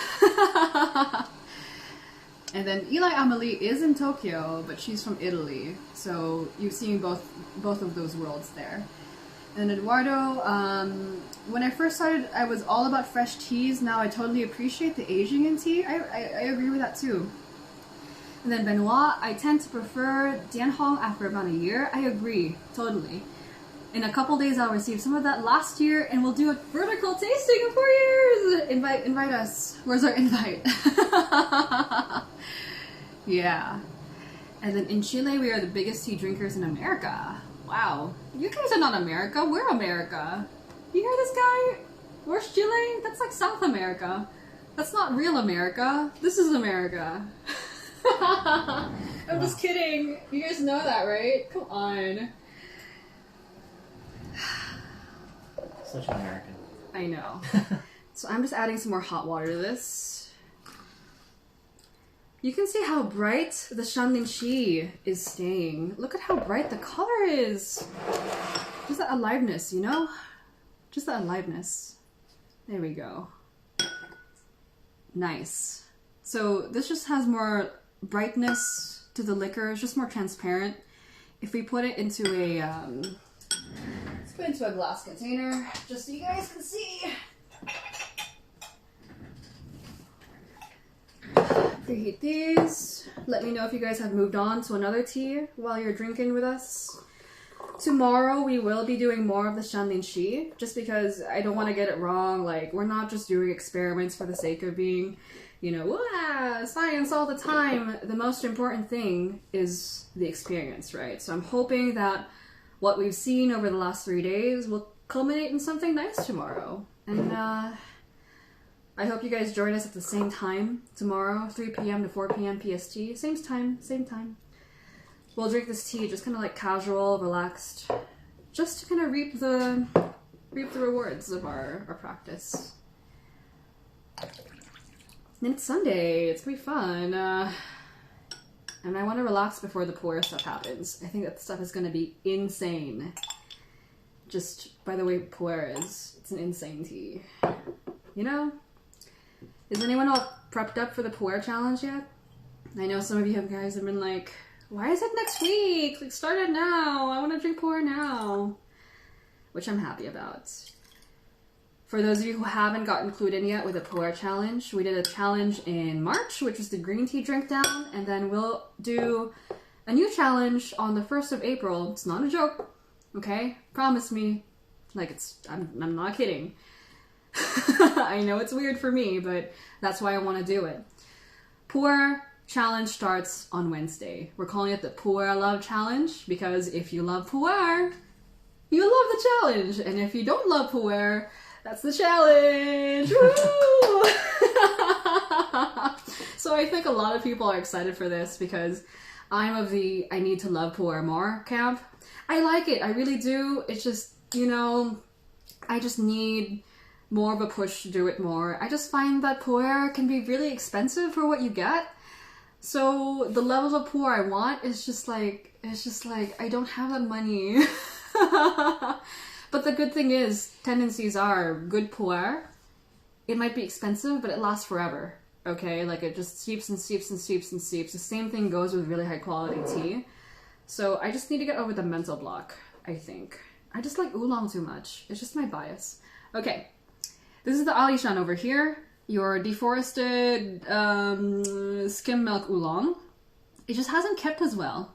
And then Eli Amelie is in Tokyo, but she's from Italy, so you've seen both of those worlds there. And Eduardo, when I first started, I was all about fresh teas. Now I totally appreciate the aging in tea. I agree with that too. And then Benoit, I tend to prefer Dianhong after about a year. I agree, totally. In a couple days, I'll receive some of that last year, and we'll do a vertical tasting in 4 years. Invite us. Where's our invite? Yeah. And then in Chile, we are the biggest tea drinkers in America. Wow. You guys are not America. We're America. You hear this guy? Where's Chile? That's like South America. That's not real America. This is America. I'm just kidding. You guys know that, right? Come on. Such an American. I know. So I'm just adding some more hot water to this. You can see how bright the Shandingshi is staying. Look at how bright the color is. Just that aliveness, you know? Just that aliveness. There we go. Nice. So this just has more brightness to the liquor. It's just more transparent. If we put it into a... let's put it into a glass container, just so you guys can see. Preheat these. Let me know if you guys have moved on to another tea while you're drinking with us. Tomorrow we will be doing more of the Shandingshi, just because I don't want to get it wrong. Like, we're not just doing experiments for the sake of being, you know, science all the time. The most important thing is the experience, right? So I'm hoping that what we've seen over the last 3 days will culminate in something nice tomorrow. And I hope you guys join us at the same time tomorrow, 3 p.m. to 4 p.m. PST. Same time. We'll drink this tea just kind of like casual, relaxed, just to kind of reap the rewards of our practice. And it's Sunday. It's gonna be fun. And I want to relax before the pu'er stuff happens. I think that stuff is going to be insane. Just by the way pu'er is, it's an insane tea. You know? Is anyone all prepped up for the pu'er challenge yet? I know some of you guys have been like, why is it next week? Like, start it now. I want to drink pu'er now. Which I'm happy about. For those of you who haven't got included yet with the pu'er challenge, we did a challenge in March, which was the green tea drink down, and then we'll do a new challenge on the 1st of April. It's not a joke, okay? Promise me. Like, I'm not kidding. I know it's weird for me, but that's why I want to do it. Pu'er challenge starts on Wednesday. We're calling it the Pu'er Love Challenge, because if you love pu'er, you love the challenge, and if you don't love pu'er, that's the challenge! Woo! So I think a lot of people are excited for this because I'm of the I need to love pu'er more camp. I like it. I really do. It's just, I just need more of a push to do it more. I just find that pu'er can be really expensive for what you get. So the level of pu'er I want is just like, I don't have that money. But the good thing is, tendencies are good pu'er. It might be expensive, but it lasts forever. Okay, like it just steeps and steeps and steeps and steeps. The same thing goes with really high quality tea. So I just need to get over the mental block, I think. I just like oolong too much. It's just my bias. Okay, this is the Alishan over here. Your deforested skim milk oolong. It just hasn't kept as well.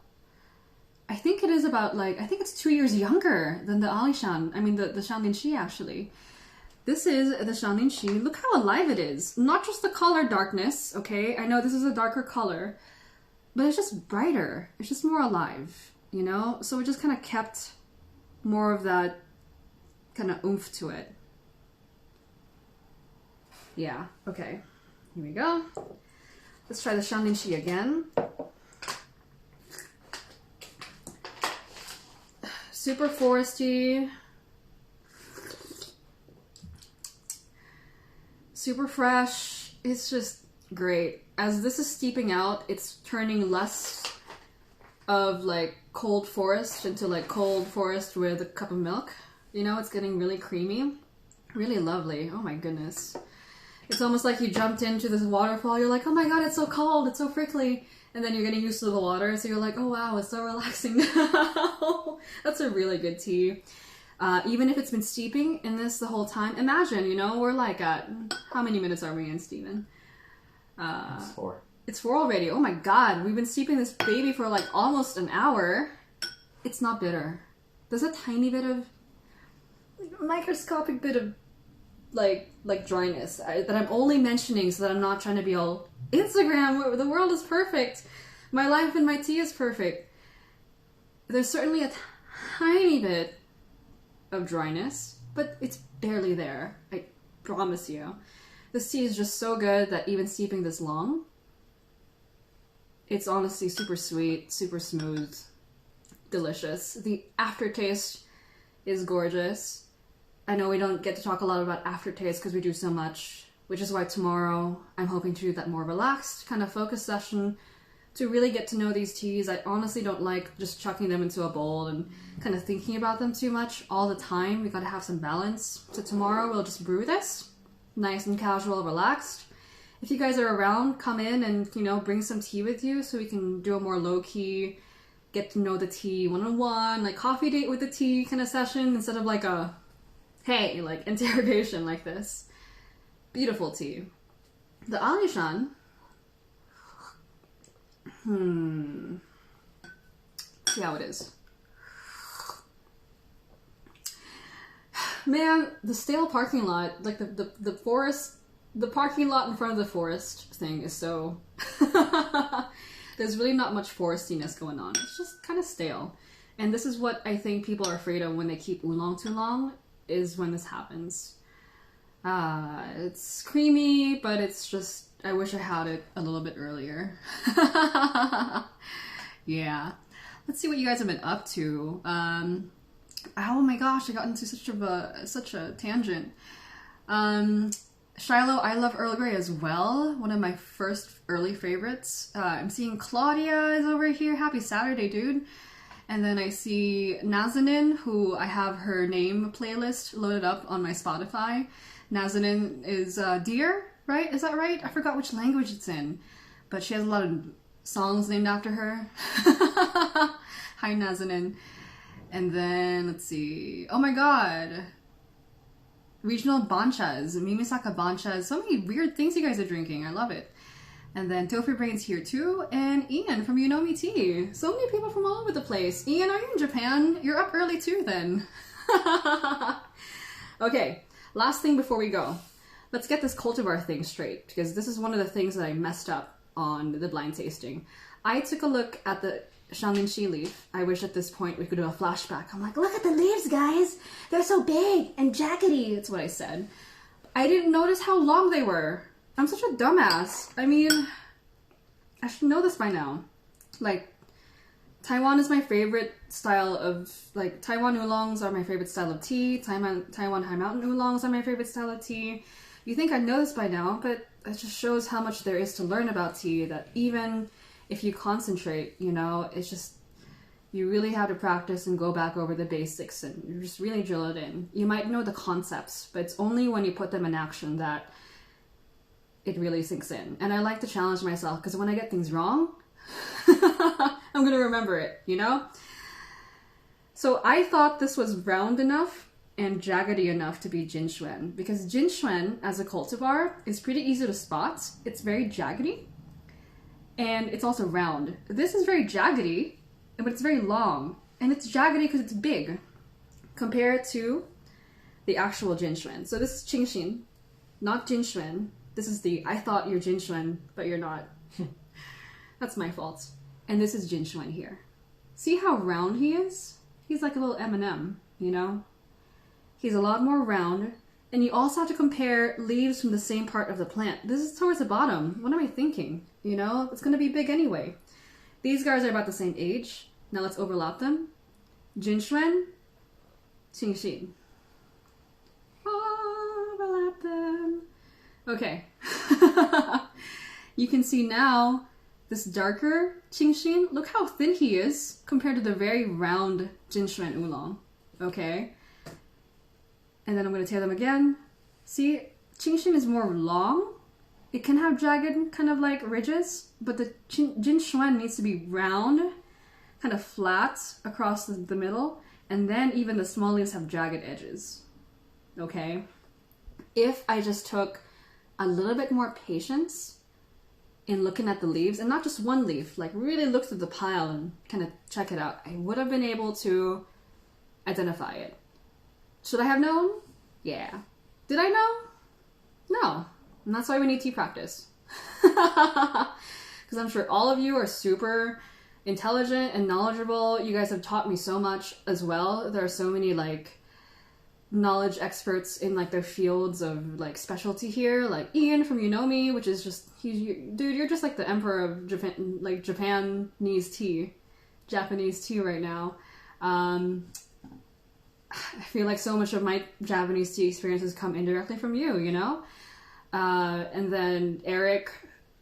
I think it is about I think it's 2 years younger than the Alishan. I mean the Shanlin actually. This is the Shanlin. Look how alive it is. Not just the color darkness, okay? I know this is a darker color, but it's just brighter. It's just more alive, So it just kind of kept more of that kind of oomph to it. Yeah, okay. Here we go. Let's try the Shanlin again. Super foresty. Super fresh. It's just great. As this is steeping out, it's turning less of cold forest into cold forest with a cup of milk. It's getting really creamy. Really lovely. Oh my goodness. It's almost like you jumped into this waterfall. You're like, oh my god, it's so cold, it's so prickly. And then you're getting used to the water, so you're like, oh wow, it's so relaxing now. That's a really good tea. Even if it's been steeping in this the whole time. Imagine, we're at, how many minutes are we in, Steven? It's 4. It's 4 already. Oh my god, we've been steeping this baby for almost an hour. It's not bitter. There's a tiny bit of, microscopic bit of, dryness that I'm only mentioning so that I'm not trying to be all Instagram, the world is perfect. My life and my tea is perfect. There's certainly a tiny bit of dryness, but it's barely there. I promise you. This tea is just so good that even steeping this long, it's honestly super sweet, super smooth, delicious. The aftertaste is gorgeous. I know we don't get to talk a lot about aftertaste because we do so much, which is why tomorrow I'm hoping to do that more relaxed kind of focus session to really get to know these teas. I honestly don't like just chucking them into a bowl and kind of thinking about them too much all the time. We gotta have some balance. So tomorrow we'll just brew this, nice and casual, relaxed. If you guys are around, come in and, bring some tea with you so we can do a more low-key, get to know the tea one-on-one, coffee date with the tea kind of session instead of a, hey, interrogation like this. Beautiful tea. The Alishan. See how it is. Man, the stale parking lot, the forest, the parking lot in front of the forest thing is so... There's really not much forestiness going on. It's just kind of stale. And this is what I think people are afraid of when they keep oolong too long, is when this happens. It's creamy, but it's just, I wish I had it a little bit earlier. Yeah. Let's see what you guys have been up to. Oh my gosh, I got into such a tangent. Shiloh, I love Earl Grey as well. One of my first early favorites. I'm seeing Claudia is over here. Happy Saturday, dude. And then I see Nazanin, who I have her name playlist loaded up on my Spotify. Nazanin is deer, right? Is that right? I forgot which language it's in. But she has a lot of songs named after her. Hi, Nazanin. And then, let's see. Oh my god. Regional banchas. Mimisaka banchas. So many weird things you guys are drinking. I love it. And then Tofu Brain's here too. And Ian from You Know Me Tea. So many people from all over the place. Ian, are you in Japan? You're up early too then. Okay, last thing before we go. Let's get this cultivar thing straight, because this is one of the things that I messed up on the blind tasting. I took a look at the Shanlin leaf. I wish at this point we could do a flashback. I'm like, look at the leaves, guys. They're so big and jaggedy. That's what I said. I didn't notice how long they were. I'm such a dumbass. I mean, I should know this by now. Taiwan is my favorite style of, like, Taiwan oolongs are my favorite style of tea. Taiwan High Mountain oolongs are my favorite style of tea. You think I know this by now, but it just shows how much there is to learn about tea, that even if you concentrate, you know, it's just, you really have to practice and go back over the basics and you just really drill it in. You might know the concepts, but it's only when you put them in action that it really sinks in. And I like to challenge myself, because when I get things wrong, I'm going to remember it, you know? So I thought this was round enough and jaggedy enough to be Jinxuan, because Jinxuan as a cultivar is pretty easy to spot. It's very jaggedy and it's also round. This is very jaggedy, but it's very long, and it's jaggedy because it's big compared to the actual Jinxuan. So this is Qingxin, not Jinxuan. This is the I thought you're Jinxuan, but you're not. That's my fault. And this is Jinxuan here. See how round he is? He's like a little M&M, you know? He's a lot more round. And you also have to compare leaves from the same part of the plant. This is towards the bottom. What am I thinking? You know, it's going to be big anyway. These guys are about the same age. Now let's overlap them. Jinxuan, Qingxin. Overlap them. Okay. You can see now this darker Qingxin. Look how thin he is compared to the very round Jinxuan oolong. Okay. And then I'm going to tear them again. See, Qingxin is more long. It can have jagged kind of like ridges, but the Jinxuan needs to be round, kind of flat across the middle, and then even the small leaves have jagged edges. Okay? If I just took a little bit more patience in looking at the leaves, and not just one leaf, like really look through the pile and kind of check it out, I would have been able to identify it. Should I have known? Yeah. Did I know? No. And that's why we need tea practice. Because I'm sure all of you are super intelligent and knowledgeable. You guys have taught me so much as well. There are so many like knowledge experts in like their fields of like specialty here, like Ian from Unomi, which is just dude, you're just like the emperor of Japan, like Japanese tea right now. I feel like so much of my Japanese tea experiences come indirectly from you, you know? And then Eric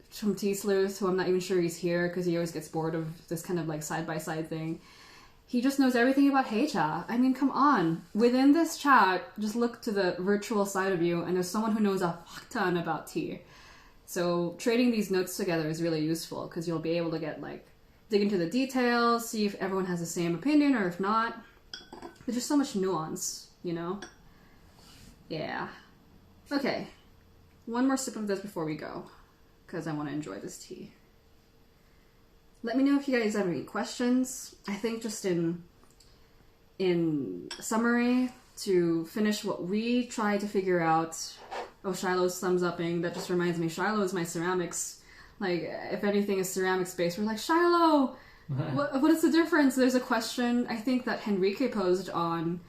from Tea Sleuth, who I'm not even sure he's here because he always gets bored of this kind of like side-by-side thing. He just knows everything about Heicha. I mean, come on. Within this chat, just look to the virtual side of you and there's someone who knows a fuck ton about tea. So trading these notes together is really useful because you'll be able to get like, dig into the details, see if everyone has the same opinion or if not. There's just so much nuance, you know? Yeah. Okay. One more sip of this before we go, because I want to enjoy this tea. Let me know if you guys have any questions. I think just in summary, to finish what we tried to figure out. Oh, Shiloh's thumbs upping. That just reminds me, Shiloh is my ceramics. Like, if anything is ceramics based, we're like, Shiloh! What is the difference? There's a question, I think, that Henrique posed on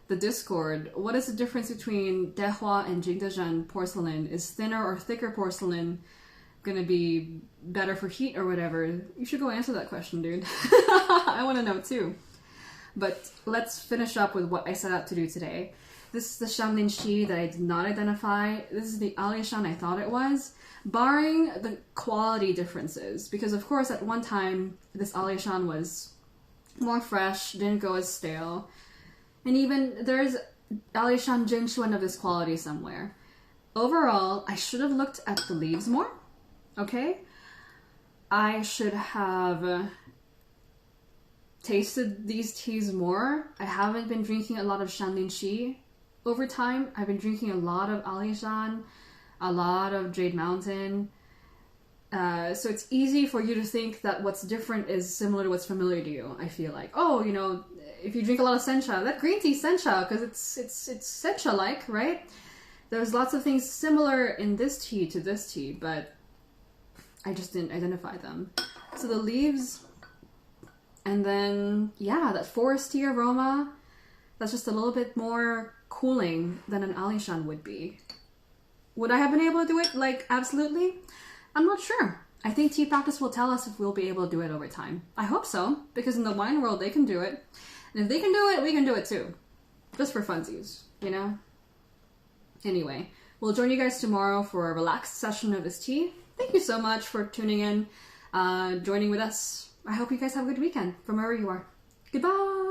the Discord. What is the difference between Dehua and Jingdezhen porcelain? Is thinner or thicker porcelain gonna be better for heat or whatever? You should go answer that question, dude. I want to know too. But let's finish up with what I set out to do today. This is the Shanlin Shi that I did not identify. This is the Alishan I thought it was. Barring the quality differences, because of course at one time this Alishan was more fresh, didn't go as stale, and even there's Alishan Jinxuan of this quality somewhere. Overall, I should have looked at the leaves more, okay? I should have tasted these teas more. I haven't been drinking a lot of Shanlin Shi over time. I've been drinking a lot of Alishan, a lot of Jade Mountain. So it's easy for you to think that what's different is similar to what's familiar to you, I feel like. Oh, you know, if you drink a lot of sencha, that green tea sencha, because it's sencha-like, right? There's lots of things similar in this tea to this tea, but I just didn't identify them. So the leaves, and then, yeah, that foresty aroma, that's just a little bit more cooling than an Alishan would be. Would I have been able to do it, like, absolutely? I'm not sure. I think tea practice will tell us if we'll be able to do it over time. I hope so, because in the wine world, they can do it. And if they can do it, we can do it too. Just for funsies, you know? Anyway, we'll join you guys tomorrow for a relaxed session of this tea. Thank you so much for tuning in, joining with us. I hope you guys have a good weekend from wherever you are. Goodbye!